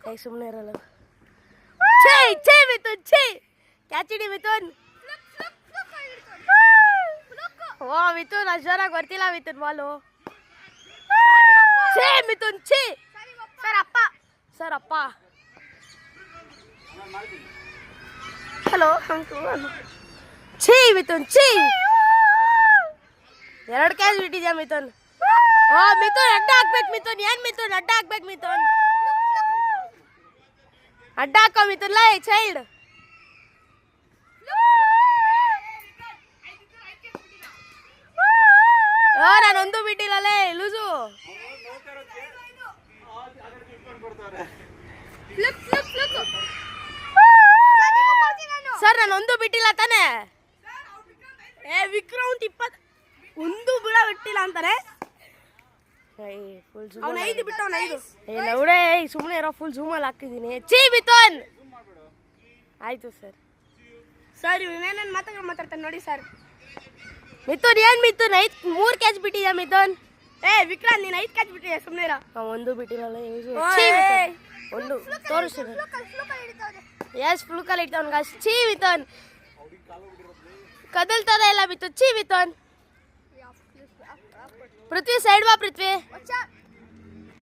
ಕೈ ಸುಮ್ಮನೆ ಇರಲ್ಲ. ಛೇ ಛೇ ಮಿಥುನ್ ಛೇ. ಕ್ಯಾಚ್ ಹಿಡಿ ಮಿಥುನ್. ಓ ಮಿಥುನ್ ಅಷ್ಟು ಜೋರಾಗಿ ಬರ್ತಿಲ್ಲ ಮಿಥುನ್ ಬಾಲು. ಛೇ ಮಿಥುನ್ ಛೇ. ಸರ್ ಅಪ್ಪ ಸರ್ ಅಪ್ಪ. ಹಲೋ ಛೀ ಮಿಥುನ್ ಛೀ. 2 ಕ್ಯಾಚ್ ಬಿಟ್ಟಿದ್ಯಾ ಮಿಥುನ್. ಓ ಮಿಥುನ್ ಅಡ್ಡ ಹಾಕ್ಬೇಕು ಮಿಥುನ್. ಏನ್ ಮಿಥುನ್ ಅಡ್ಡ ಹಾಕ್ಬೇಕು ಮಿಥುನ್. ಅಡ್ಡ ಹಾಕೋ ಮಿಥುನ್ ಲೈ ಚೈಲ್ಡ್. ನಾನೊಂದು ಬಿಟ್ಟಿಲ್ಲಲೇ ಲೂಸು. ಸರ್ ನಾನೊಂದು ಬಿಟ್ಟಿಲ್ಲ ತಾನೆ. ವಿಕ್ರೌಂಟ್ 20 ಒಂದು ಬಿಡ ಬಿಟ್ಟಿಲ್ಲ ಅಂತಾನೆ. ಅವ್ನು 5 ಬಿಟ್ಟು ಅವ್ನು 5. ಲೌಡೆ ಸುಮ್ಮನೆ ಇರೋ ಫುಲ್ ಝೂಮಲ್ಲಿ ಹಾಕಿದ್ದೀನಿ. ಛೀ ಮಿಥುನ್. ಆಯ್ತು ಸರ್. ಸರ್ ಇವನೇನೇನು ಮಾತಾಡ್ತಾನೆ ನೋಡಿ ಸರ್. ಮಿಥುನ್ ಏನು ಮಿಥುನ್ 3 ಕ್ಯಾಚ್ ಬಿಟ್ಟಿದ್ಯಾ ಮಿಥುನ್. ವಿಕ್ರಾಂತ್ ನೀನು 5 ಕ್ಯಾಚ್ ಬಿಟ್ಟಿದ್ಯಾ ಸುಮ್ಮನೆ ಇರೋ. ಒಂದು ಬಿಟ್ಟಿರಲ್ಲ ಒಂದು ತೋರಿಸ್ತೀನಿ. ಎಸ್ ಫ್ಲೂಕಲ್ಲಿ ಇಡ್ತಾವನ್ಗ. ಛೀ ಮಿಥುನ್ ಕದಲ್ತದ ಇಲ್ಲ ಮಿಥುನ್. ಛೀ ಮಿಥುನ್. ಪೃಥ್ವಿ ಸೈಡ್ ಬಾ ಪೃಥ್ವಿ.